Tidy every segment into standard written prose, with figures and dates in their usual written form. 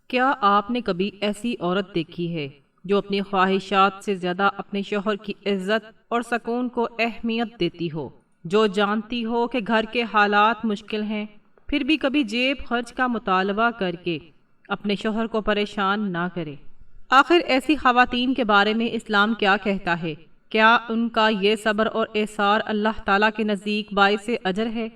کیا آپ نے کبھی ایسی عورت دیکھی ہے جو اپنی خواہشات سے زیادہ اپنے شوہر کی عزت اور سکون کو اہمیت دیتی ہو، جو جانتی ہو کہ گھر کے حالات مشکل ہیں، پھر بھی کبھی جیب خرچ کا مطالبہ کر کے اپنے شوہر کو پریشان نہ کرے؟ آخر ایسی خواتین کے بارے میں اسلام کیا کہتا ہے؟ کیا ان کا یہ صبر اور ایثار اللہ تعالیٰ کے نزدیک باعث اجر ہے؟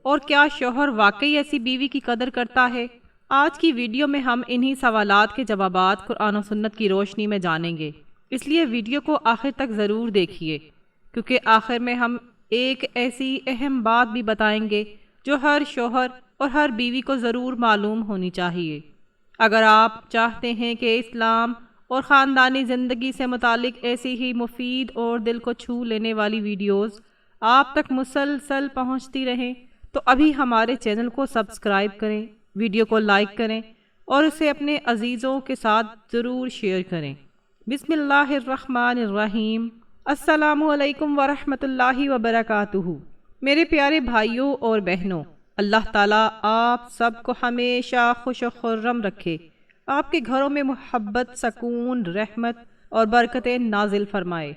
اور کیا شوہر واقعی ایسی بیوی کی قدر کرتا ہے؟ آج کی ویڈیو میں ہم انہی سوالات کے جوابات قرآن و سنت کی روشنی میں جانیں گے، اس لیے ویڈیو کو آخر تک ضرور دیکھیے، کیونکہ آخر میں ہم ایک ایسی اہم بات بھی بتائیں گے جو ہر شوہر اور ہر بیوی کو ضرور معلوم ہونی چاہیے۔ اگر آپ چاہتے ہیں کہ اسلام اور خاندانی زندگی سے متعلق ایسی ہی مفید اور دل کو چھو لینے والی ویڈیوز آپ تک مسلسل پہنچتی رہیں، تو ابھی ہمارے چینل کو سبسکرائب کریں، ویڈیو کو لائک کریں اور اسے اپنے عزیزوں کے ساتھ ضرور شیئر کریں۔ بسم اللہ الرحمن الرحیم۔ السلام علیکم ورحمۃ اللہ وبرکاتہ۔ میرے پیارے بھائیوں اور بہنوں، اللہ تعالیٰ آپ سب کو ہمیشہ خوش و خرم رکھے، آپ کے گھروں میں محبت، سکون، رحمت اور برکتیں نازل فرمائے۔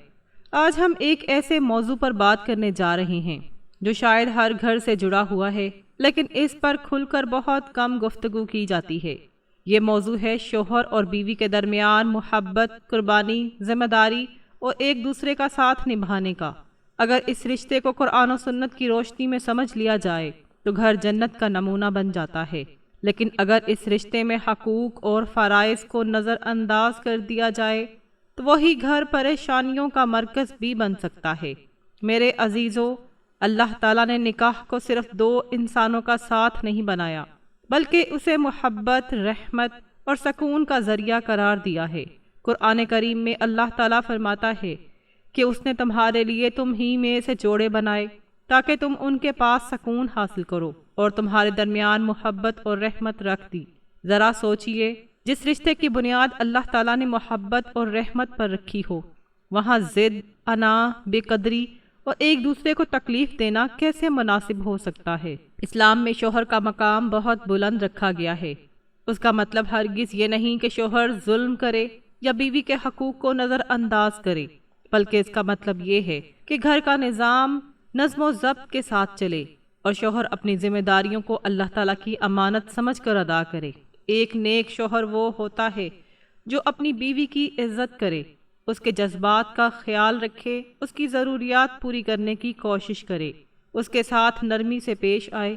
آج ہم ایک ایسے موضوع پر بات کرنے جا رہے ہیں جو شاید ہر گھر سے جڑا ہوا ہے، لیکن اس پر کھل کر بہت کم گفتگو کی جاتی ہے۔ یہ موضوع ہے شوہر اور بیوی کے درمیان محبت، قربانی، ذمہ داری اور ایک دوسرے کا ساتھ نبھانے کا۔ اگر اس رشتے کو قرآن و سنت کی روشنی میں سمجھ لیا جائے تو گھر جنت کا نمونہ بن جاتا ہے، لیکن اگر اس رشتے میں حقوق اور فرائض کو نظر انداز کر دیا جائے تو وہی گھر پریشانیوں کا مرکز بھی بن سکتا ہے۔ میرے عزیزو، اللہ تعالیٰ نے نکاح کو صرف دو انسانوں کا ساتھ نہیں بنایا، بلکہ اسے محبت، رحمت اور سکون کا ذریعہ قرار دیا ہے۔ قرآن کریم میں اللہ تعالیٰ فرماتا ہے کہ اس نے تمہارے لیے تم ہی میں سے جوڑے بنائے تاکہ تم ان کے پاس سکون حاصل کرو، اور تمہارے درمیان محبت اور رحمت رکھ دی۔ ذرا سوچئے، جس رشتے کی بنیاد اللہ تعالیٰ نے محبت اور رحمت پر رکھی ہو، وہاں ضد، انا، بے قدری اور ایک دوسرے کو تکلیف دینا کیسے مناسب ہو سکتا ہے؟ اسلام میں شوہر کا مقام بہت بلند رکھا گیا ہے۔ اس کا مطلب ہرگز یہ نہیں کہ شوہر ظلم کرے یا بیوی کے حقوق کو نظر انداز کرے، بلکہ اس کا مطلب یہ ہے کہ گھر کا نظام نظم و ضبط کے ساتھ چلے اور شوہر اپنی ذمہ داریوں کو اللہ تعالیٰ کی امانت سمجھ کر ادا کرے۔ ایک نیک شوہر وہ ہوتا ہے جو اپنی بیوی کی عزت کرے، اس کے جذبات کا خیال رکھے، اس کی ضروریات پوری کرنے کی کوشش کرے، اس کے ساتھ نرمی سے پیش آئے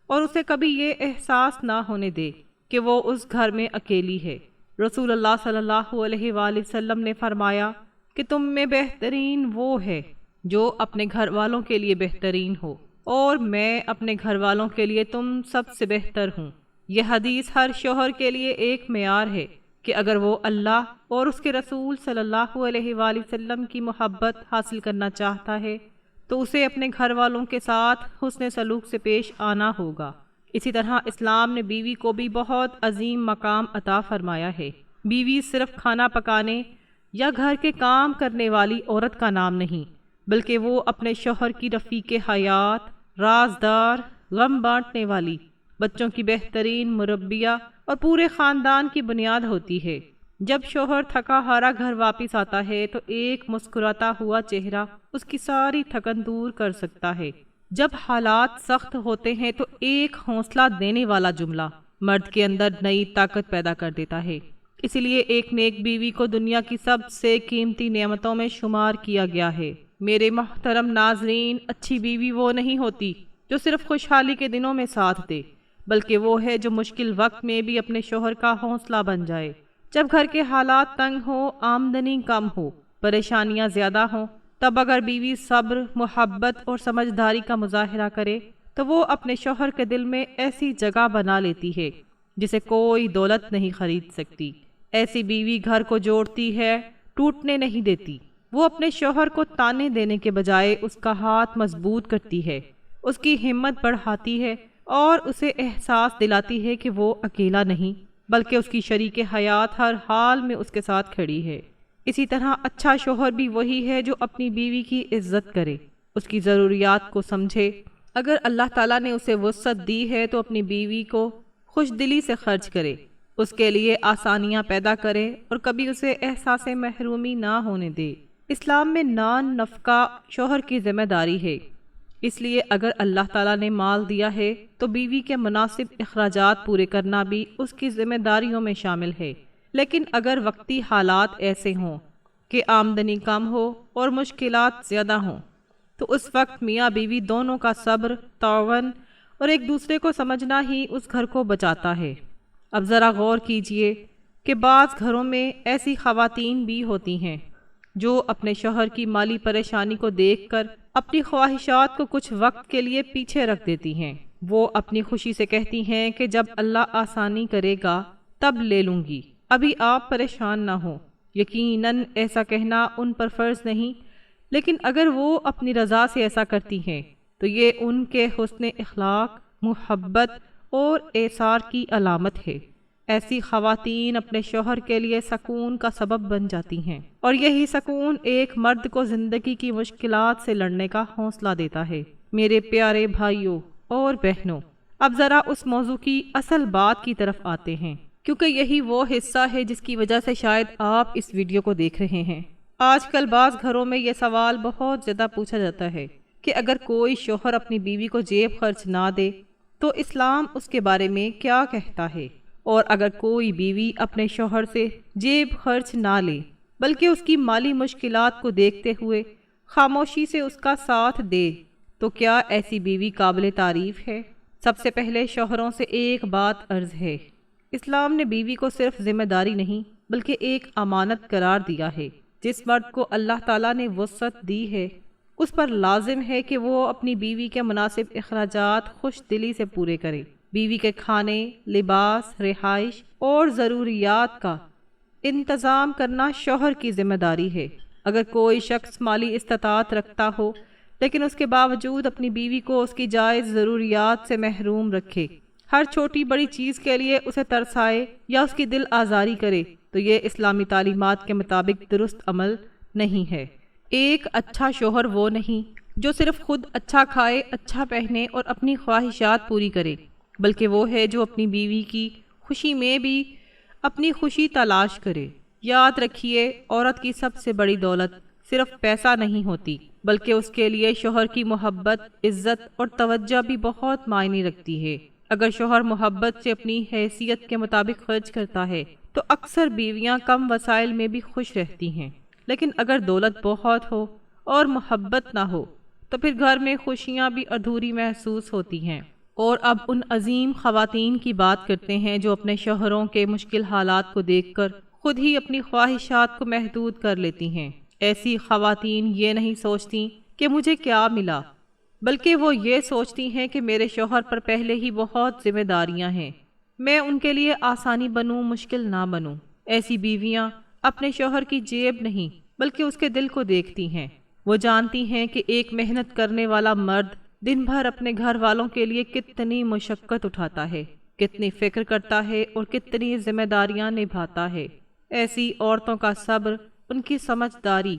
اور اسے کبھی یہ احساس نہ ہونے دے کہ وہ اس گھر میں اکیلی ہے۔ رسول اللہ صلی اللہ علیہ وآلہ وسلم نے فرمایا کہ تم میں بہترین وہ ہے جو اپنے گھر والوں کے لیے بہترین ہو، اور میں اپنے گھر والوں کے لیے تم سب سے بہتر ہوں۔ یہ حدیث ہر شوہر کے لیے ایک معیار ہے کہ اگر وہ اللہ اور اس کے رسول صلی اللہ علیہ وآلہ وسلم کی محبت حاصل کرنا چاہتا ہے تو اسے اپنے گھر والوں کے ساتھ حسن سلوک سے پیش آنا ہوگا۔ اسی طرح اسلام نے بیوی کو بھی بہت عظیم مقام عطا فرمایا ہے۔ بیوی صرف کھانا پکانے یا گھر کے کام کرنے والی عورت کا نام نہیں، بلکہ وہ اپنے شوہر کی رفیق حیات، رازدار، غم بانٹنے والی، بچوں کی بہترین مربیہ اور پورے خاندان کی بنیاد ہوتی ہے۔ جب شوہر تھکا ہارا گھر واپس آتا ہے تو ایک مسکراتا ہوا چہرہ اس کی ساری تھکن دور کر سکتا ہے۔ جب حالات سخت ہوتے ہیں تو ایک حوصلہ دینے والا جملہ مرد کے اندر نئی طاقت پیدا کر دیتا ہے۔ اسی لیے ایک نیک بیوی کو دنیا کی سب سے قیمتی نعمتوں میں شمار کیا گیا ہے۔ میرے محترم ناظرین، اچھی بیوی وہ نہیں ہوتی جو صرف خوشحالی کے دنوں میں ساتھ دے، بلکہ وہ ہے جو مشکل وقت میں بھی اپنے شوہر کا حوصلہ بن جائے۔ جب گھر کے حالات تنگ ہوں، آمدنی کم ہو، پریشانیاں زیادہ ہوں، تب اگر بیوی صبر، محبت اور سمجھداری کا مظاہرہ کرے تو وہ اپنے شوہر کے دل میں ایسی جگہ بنا لیتی ہے جسے کوئی دولت نہیں خرید سکتی۔ ایسی بیوی گھر کو جوڑتی ہے، ٹوٹنے نہیں دیتی۔ وہ اپنے شوہر کو تانے دینے کے بجائے اس کا ہاتھ مضبوط کرتی ہے، اس کی ہمت بڑھاتی ہے اور اسے احساس دلاتی ہے کہ وہ اکیلا نہیں، بلکہ اس کی شریک حیات ہر حال میں اس کے ساتھ کھڑی ہے۔ اسی طرح اچھا شوہر بھی وہی ہے جو اپنی بیوی کی عزت کرے، اس کی ضروریات کو سمجھے۔ اگر اللہ تعالیٰ نے اسے وسعت دی ہے تو اپنی بیوی کو خوش دلی سے خرچ کرے، اس کے لیے آسانیاں پیدا کرے اور کبھی اسے احساس محرومی نہ ہونے دے۔ اسلام میں نان نفقہ شوہر کی ذمہ داری ہے، اس لیے اگر اللہ تعالیٰ نے مال دیا ہے تو بیوی کے مناسب اخراجات پورے کرنا بھی اس کی ذمہ داریوں میں شامل ہے۔ لیکن اگر وقتی حالات ایسے ہوں کہ آمدنی کم ہو اور مشکلات زیادہ ہوں تو اس وقت میاں بیوی دونوں کا صبر، تعاون اور ایک دوسرے کو سمجھنا ہی اس گھر کو بچاتا ہے۔ اب ذرا غور کیجئے کہ بعض گھروں میں ایسی خواتین بھی ہوتی ہیں جو اپنے شوہر کی مالی پریشانی کو دیکھ کر اپنی خواہشات کو کچھ وقت کے لیے پیچھے رکھ دیتی ہیں۔ وہ اپنی خوشی سے کہتی ہیں کہ جب اللہ آسانی کرے گا تب لے لوں گی، ابھی آپ پریشان نہ ہوں۔ یقیناً ایسا کہنا ان پر فرض نہیں، لیکن اگر وہ اپنی رضا سے ایسا کرتی ہیں تو یہ ان کے حسن اخلاق، محبت اور ایثار کی علامت ہے۔ ایسی خواتین اپنے شوہر کے لیے سکون کا سبب بن جاتی ہیں، اور یہی سکون ایک مرد کو زندگی کی مشکلات سے لڑنے کا حوصلہ دیتا ہے۔ میرے پیارے بھائیوں اور بہنوں، اب ذرا اس موضوع کی اصل بات کی طرف آتے ہیں، کیونکہ یہی وہ حصہ ہے جس کی وجہ سے شاید آپ اس ویڈیو کو دیکھ رہے ہیں۔ آج کل بعض گھروں میں یہ سوال بہت زیادہ پوچھا جاتا ہے کہ اگر کوئی شوہر اپنی بیوی کو جیب خرچ نہ دے تو اسلام اس کے بارے میں کیا کہتا ہے، اور اگر کوئی بیوی اپنے شوہر سے جیب خرچ نہ لے بلکہ اس کی مالی مشکلات کو دیکھتے ہوئے خاموشی سے اس کا ساتھ دے تو کیا ایسی بیوی قابل تعریف ہے؟ سب سے پہلے شوہروں سے ایک بات عرض ہے، اسلام نے بیوی کو صرف ذمہ داری نہیں بلکہ ایک امانت قرار دیا ہے۔ جس مرد کو اللہ تعالیٰ نے وسعت دی ہے اس پر لازم ہے کہ وہ اپنی بیوی کے مناسب اخراجات خوش دلی سے پورے کرے۔ بیوی کے کھانے، لباس، رہائش اور ضروریات کا انتظام کرنا شوہر کی ذمہ داری ہے۔ اگر کوئی شخص مالی استطاعت رکھتا ہو لیکن اس کے باوجود اپنی بیوی کو اس کی جائز ضروریات سے محروم رکھے، ہر چھوٹی بڑی چیز کے لیے اسے ترسائے یا اس کی دل آزاری کرے تو یہ اسلامی تعلیمات کے مطابق درست عمل نہیں ہے۔ ایک اچھا شوہر وہ نہیں جو صرف خود اچھا کھائے، اچھا پہنے اور اپنی خواہشات پوری کرے، بلکہ وہ ہے جو اپنی بیوی کی خوشی میں بھی اپنی خوشی تلاش کرے۔ یاد رکھیے، عورت کی سب سے بڑی دولت صرف پیسہ نہیں ہوتی، بلکہ اس کے لیے شوہر کی محبت، عزت اور توجہ بھی بہت معنی رکھتی ہے۔ اگر شوہر محبت سے اپنی حیثیت کے مطابق خرچ کرتا ہے تو اکثر بیویاں کم وسائل میں بھی خوش رہتی ہیں، لیکن اگر دولت بہت ہو اور محبت نہ ہو تو پھر گھر میں خوشیاں بھی ادھوری محسوس ہوتی ہیں۔ اور اب ان عظیم خواتین کی بات کرتے ہیں جو اپنے شوہروں کے مشکل حالات کو دیکھ کر خود ہی اپنی خواہشات کو محدود کر لیتی ہیں۔ ایسی خواتین یہ نہیں سوچتی کہ مجھے کیا ملا، بلکہ وہ یہ سوچتی ہیں کہ میرے شوہر پر پہلے ہی بہت ذمہ داریاں ہیں، میں ان کے لیے آسانی بنوں، مشکل نہ بنوں۔ ایسی بیویاں اپنے شوہر کی جیب نہیں بلکہ اس کے دل کو دیکھتی ہیں۔ وہ جانتی ہیں کہ ایک محنت کرنے والا مرد دن بھر اپنے گھر والوں کے لیے کتنی مشقت اٹھاتا ہے، کتنی فکر کرتا ہے اور کتنی ذمہ داریاں نبھاتا ہے۔ ایسی عورتوں کا صبر، ان کی سمجھداری،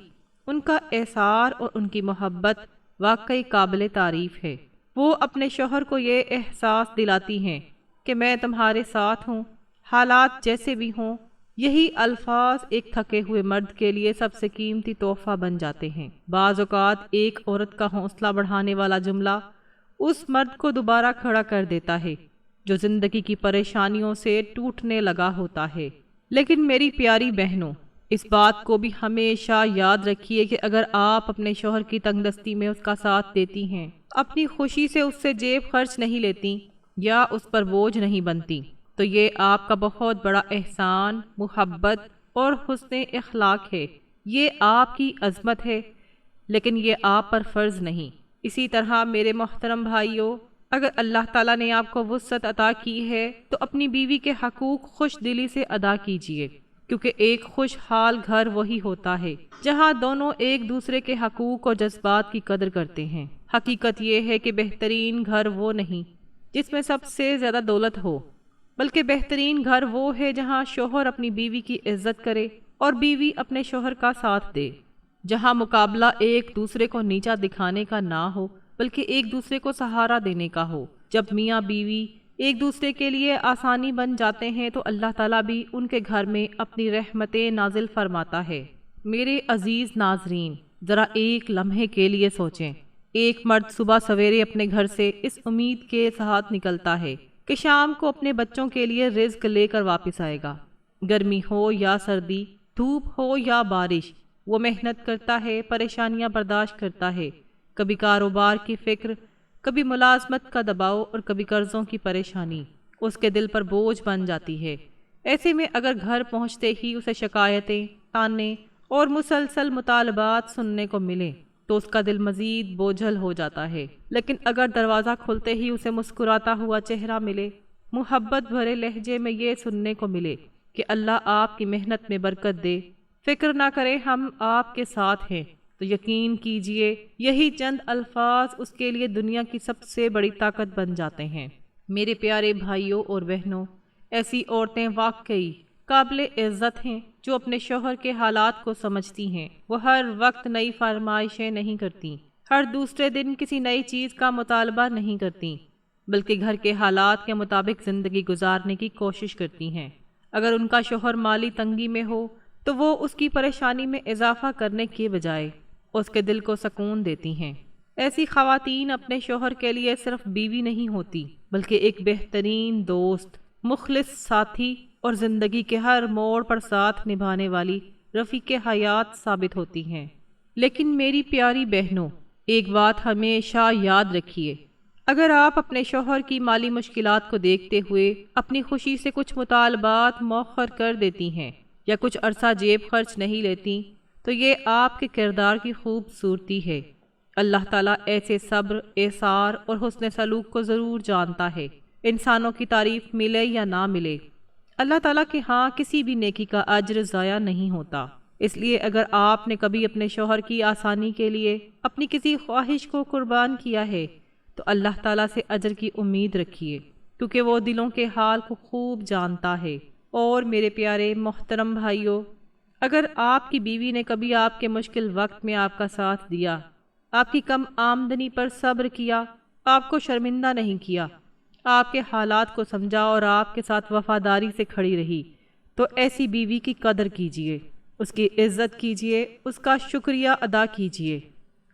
ان کا ایثار اور ان کی محبت واقعی قابل تعریف ہے۔ وہ اپنے شوہر کو یہ احساس دلاتی ہیں کہ میں تمہارے ساتھ ہوں، حالات جیسے بھی ہوں۔ یہی الفاظ ایک تھکے ہوئے مرد کے لیے سب سے قیمتی تحفہ بن جاتے ہیں۔ بعض اوقات ایک عورت کا حوصلہ بڑھانے والا جملہ اس مرد کو دوبارہ کھڑا کر دیتا ہے جو زندگی کی پریشانیوں سے ٹوٹنے لگا ہوتا ہے۔ لیکن میری پیاری بہنوں، اس بات کو بھی ہمیشہ یاد رکھیے کہ اگر آپ اپنے شوہر کی تنگ دستی میں اس کا ساتھ دیتی ہیں، اپنی خوشی سے اس سے جیب خرچ نہیں لیتی یا اس پر بوجھ نہیں بنتی، تو یہ آپ کا بہت بڑا احسان، محبت اور حسن اخلاق ہے۔ یہ آپ کی عظمت ہے، لیکن یہ آپ پر فرض نہیں۔ اسی طرح میرے محترم بھائیوں، اگر اللہ تعالیٰ نے آپ کو وسعت عطا کی ہے تو اپنی بیوی کے حقوق خوش دلی سے ادا کیجیے، کیونکہ ایک خوشحال گھر وہی ہوتا ہے جہاں دونوں ایک دوسرے کے حقوق اور جذبات کی قدر کرتے ہیں۔ حقیقت یہ ہے کہ بہترین گھر وہ نہیں جس میں سب سے زیادہ دولت ہو، بلکہ بہترین گھر وہ ہے جہاں شوہر اپنی بیوی کی عزت کرے اور بیوی اپنے شوہر کا ساتھ دے، جہاں مقابلہ ایک دوسرے کو نیچا دکھانے کا نہ ہو بلکہ ایک دوسرے کو سہارا دینے کا ہو۔ جب میاں بیوی ایک دوسرے کے لیے آسانی بن جاتے ہیں تو اللہ تعالیٰ بھی ان کے گھر میں اپنی رحمتیں نازل فرماتا ہے۔ میرے عزیز ناظرین، ذرا ایک لمحے کے لیے سوچیں، ایک مرد صبح سویرے اپنے گھر سے اس امید کے ساتھ نکلتا ہے کہ شام کو اپنے بچوں کے لیے رزق لے کر واپس آئے گا۔ گرمی ہو یا سردی، دھوپ ہو یا بارش، وہ محنت کرتا ہے، پریشانیاں برداشت کرتا ہے، کبھی کاروبار کی فکر، کبھی ملازمت کا دباؤ اور کبھی قرضوں کی پریشانی اس کے دل پر بوجھ بن جاتی ہے۔ ایسے میں اگر گھر پہنچتے ہی اسے شکایتیں، تانے اور مسلسل مطالبات سننے کو ملیں تو اس کا دل مزید بوجھل ہو جاتا ہے، لیکن اگر دروازہ کھلتے ہی اسے مسکراتا ہوا چہرہ ملے، محبت بھرے لہجے میں یہ سننے کو ملے کہ اللہ آپ کی محنت میں برکت دے، فکر نہ کریں ہم آپ کے ساتھ ہیں، تو یقین کیجئے یہی چند الفاظ اس کے لیے دنیا کی سب سے بڑی طاقت بن جاتے ہیں۔ میرے پیارے بھائیوں اور بہنوں، ایسی عورتیں واقعی قابل عزت ہیں جو اپنے شوہر کے حالات کو سمجھتی ہیں۔ وہ ہر وقت نئی فرمائشیں نہیں کرتی، ہر دوسرے دن کسی نئی چیز کا مطالبہ نہیں کرتی، بلکہ گھر کے حالات کے مطابق زندگی گزارنے کی کوشش کرتی ہیں۔ اگر ان کا شوہر مالی تنگی میں ہو تو وہ اس کی پریشانی میں اضافہ کرنے کے بجائے اس کے دل کو سکون دیتی ہیں۔ ایسی خواتین اپنے شوہر کے لیے صرف بیوی نہیں ہوتی، بلکہ ایک بہترین دوست، مخلص ساتھی اور زندگی کے ہر موڑ پر ساتھ نبھانے والی رفیق حیات ثابت ہوتی ہیں۔ لیکن میری پیاری بہنوں، ایک بات ہمیشہ یاد رکھیے، اگر آپ اپنے شوہر کی مالی مشکلات کو دیکھتے ہوئے اپنی خوشی سے کچھ مطالبات مؤخر کر دیتی ہیں یا کچھ عرصہ جیب خرچ نہیں لیتی تو یہ آپ کے کردار کی خوبصورتی ہے۔ اللہ تعالیٰ ایسے صبر، ایثار اور حسن سلوک کو ضرور جانتا ہے۔ انسانوں کی تعریف ملے یا نہ ملے، اللہ تعالیٰ کے ہاں کسی بھی نیکی کا اجر ضائع نہیں ہوتا۔ اس لیے اگر آپ نے کبھی اپنے شوہر کی آسانی کے لیے اپنی کسی خواہش کو قربان کیا ہے تو اللہ تعالیٰ سے اجر کی امید رکھیے، کیونکہ وہ دلوں کے حال کو خوب جانتا ہے۔ اور میرے پیارے محترم بھائیوں، اگر آپ کی بیوی نے کبھی آپ کے مشکل وقت میں آپ کا ساتھ دیا، آپ کی کم آمدنی پر صبر کیا، آپ کو شرمندہ نہیں کیا، آپ کے حالات کو سمجھا اور آپ کے ساتھ وفاداری سے کھڑی رہی، تو ایسی بیوی کی قدر کیجئے، اس کی عزت کیجئے، اس کا شکریہ ادا کیجئے،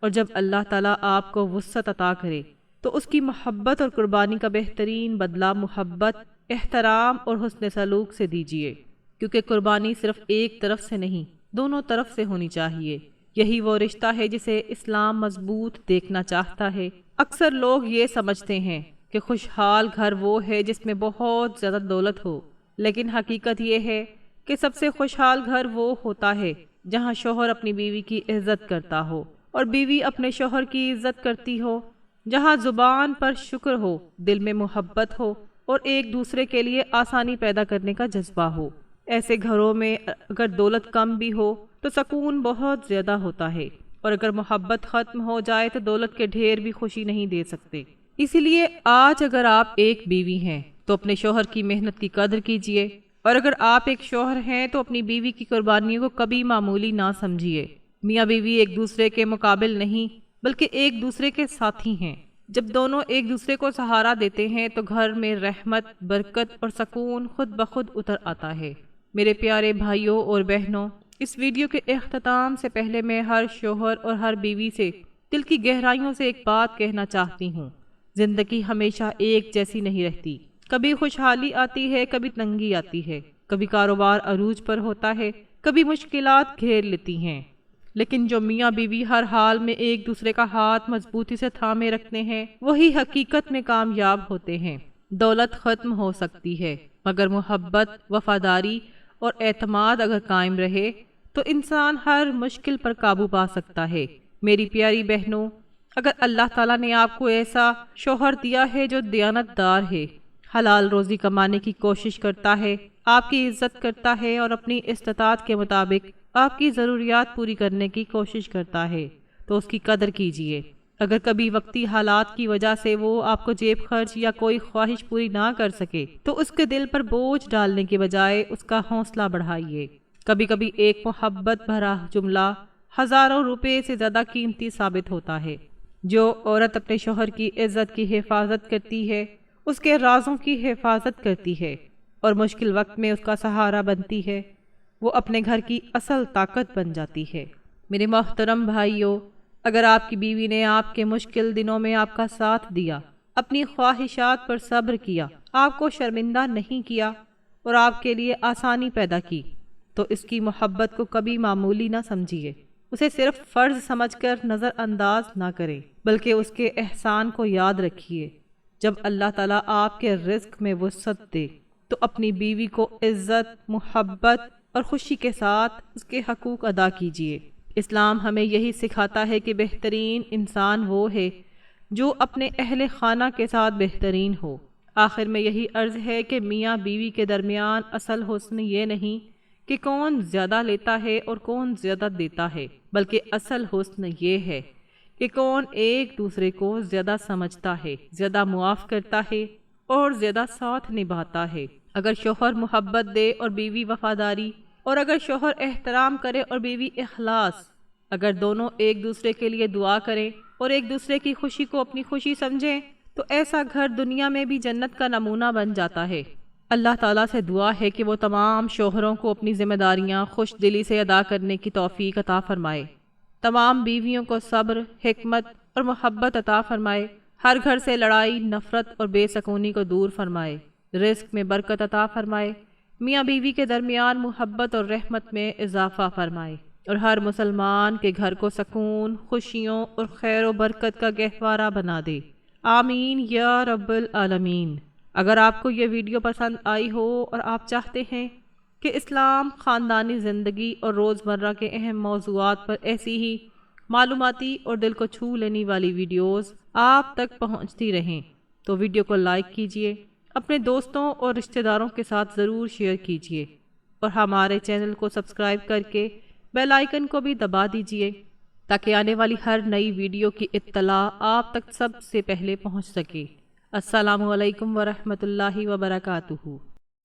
اور جب اللہ تعالیٰ آپ کو وسعت عطا کرے تو اس کی محبت اور قربانی کا بہترین بدلہ محبت، احترام اور حسن سلوک سے دیجئے، کیونکہ قربانی صرف ایک طرف سے نہیں، دونوں طرف سے ہونی چاہیے۔ یہی وہ رشتہ ہے جسے اسلام مضبوط دیکھنا چاہتا ہے۔ اکثر لوگ یہ سمجھتے ہیں کہ خوشحال گھر وہ ہے جس میں بہت زیادہ دولت ہو، لیکن حقیقت یہ ہے کہ سب سے خوشحال گھر وہ ہوتا ہے جہاں شوہر اپنی بیوی کی عزت کرتا ہو اور بیوی اپنے شوہر کی عزت کرتی ہو، جہاں زبان پر شکر ہو، دل میں محبت ہو اور ایک دوسرے کے لیے آسانی پیدا کرنے کا جذبہ ہو۔ ایسے گھروں میں اگر دولت کم بھی ہو تو سکون بہت زیادہ ہوتا ہے، اور اگر محبت ختم ہو جائے تو دولت کے ڈھیر بھی خوشی نہیں دے سکتے۔ اسی لیے آج اگر آپ ایک بیوی ہیں تو اپنے شوہر کی محنت کی قدر کیجئے، اور اگر آپ ایک شوہر ہیں تو اپنی بیوی کی قربانیوں کو کبھی معمولی نہ سمجھیے۔ میاں بیوی ایک دوسرے کے مقابل نہیں بلکہ ایک دوسرے کے ساتھی ہیں۔ جب دونوں ایک دوسرے کو سہارا دیتے ہیں تو گھر میں رحمت، برکت اور سکون خود بخود اتر آتا ہے۔ میرے پیارے بھائیوں اور بہنوں، اس ویڈیو کے اختتام سے پہلے میں ہر شوہر اور ہر بیوی سے دل کی گہرائیوں سے ایک بات کہنا چاہتی ہوں۔ زندگی ہمیشہ ایک جیسی نہیں رہتی، کبھی خوشحالی آتی ہے، کبھی تنگی آتی ہے، کبھی کاروبار عروج پر ہوتا ہے، کبھی مشکلات گھیر لیتی ہیں، لیکن جو میاں بیوی ہر حال میں ایک دوسرے کا ہاتھ مضبوطی سے تھامے رکھتے ہیں وہی حقیقت میں کامیاب ہوتے ہیں۔ دولت ختم ہو سکتی ہے مگر محبت، وفاداری اور اعتماد اگر قائم رہے تو انسان ہر مشکل پر قابو پا سکتا ہے۔ میری پیاری بہنوں، اگر اللہ تعالیٰ نے آپ کو ایسا شوہر دیا ہے جو دیانت دار ہے، حلال روزی کمانے کی کوشش کرتا ہے، آپ کی عزت کرتا ہے اور اپنی استطاعت کے مطابق آپ کی ضروریات پوری کرنے کی کوشش کرتا ہے، تو اس کی قدر کیجیے۔ اگر کبھی وقتی حالات کی وجہ سے وہ آپ کو جیب خرچ یا کوئی خواہش پوری نہ کر سکے تو اس کے دل پر بوجھ ڈالنے کے بجائے اس کا حوصلہ بڑھائیے۔ کبھی کبھی ایک محبت بھرا جملہ ہزاروں روپے سے زیادہ قیمتی ثابت ہوتا ہے۔ جو عورت اپنے شوہر کی عزت کی حفاظت کرتی ہے اس کے رازوں کی حفاظت کرتی ہے اور مشکل وقت میں اس کا سہارا بنتی ہے، وہ اپنے گھر کی اصل طاقت بن جاتی ہے۔ میرے محترم بھائیوں، اگر آپ کی بیوی نے آپ کے مشکل دنوں میں آپ کا ساتھ دیا، اپنی خواہشات پر صبر کیا، آپ کو شرمندہ نہیں کیا اور آپ کے لیے آسانی پیدا کی، تو اس کی محبت کو کبھی معمولی نہ سمجھیے۔ اسے صرف فرض سمجھ کر نظر انداز نہ کریں، بلکہ اس کے احسان کو یاد رکھیے۔ جب اللہ تعالیٰ آپ کے رزق میں وسعت دے تو اپنی بیوی کو عزت، محبت اور خوشی کے ساتھ اس کے حقوق ادا کیجیے۔ اسلام ہمیں یہی سکھاتا ہے کہ بہترین انسان وہ ہے جو اپنے اہل خانہ کے ساتھ بہترین ہو۔ آخر میں یہی عرض ہے کہ میاں بیوی کے درمیان اصل حسن یہ نہیں کہ کون زیادہ لیتا ہے اور کون زیادہ دیتا ہے، بلکہ اصل حسن یہ ہے کہ کون ایک دوسرے کو زیادہ سمجھتا ہے، زیادہ معاف کرتا ہے اور زیادہ ساتھ نبھاتا ہے۔ اگر شوہر محبت دے اور بیوی وفاداری، اور اگر شوہر احترام کرے اور بیوی اخلاص، اگر دونوں ایک دوسرے کے لیے دعا کریں اور ایک دوسرے کی خوشی کو اپنی خوشی سمجھیں، تو ایسا گھر دنیا میں بھی جنت کا نمونہ بن جاتا ہے۔ اللہ تعالیٰ سے دعا ہے کہ وہ تمام شوہروں کو اپنی ذمہ داریاں خوش دلی سے ادا کرنے کی توفیق عطا فرمائے، تمام بیویوں کو صبر، حکمت اور محبت عطا فرمائے، ہر گھر سے لڑائی، نفرت اور بے سکونی کو دور فرمائے، رزق میں برکت عطا فرمائے، میاں بیوی کے درمیان محبت اور رحمت میں اضافہ فرمائے، اور ہر مسلمان کے گھر کو سکون، خوشیوں اور خیر و برکت کا گہوارہ بنا دے۔ آمین یا رب العالمین۔ اگر آپ کو یہ ویڈیو پسند آئی ہو اور آپ چاہتے ہیں کہ اسلام، خاندانی زندگی اور روزمرہ کے اہم موضوعات پر ایسی ہی معلوماتی اور دل کو چھو لینے والی ویڈیوز آپ تک پہنچتی رہیں، تو ویڈیو کو لائک کیجیے، اپنے دوستوں اور رشتہ داروں کے ساتھ ضرور شیئر کیجیے، اور ہمارے چینل کو سبسکرائب کر کے بیل آئیکن کو بھی دبا دیجیے تاکہ آنے والی ہر نئی ویڈیو کی اطلاع آپ تک سب سے پہلے پہنچ سکے۔ السلام علیکم ورحمۃ اللہ وبرکاتہ۔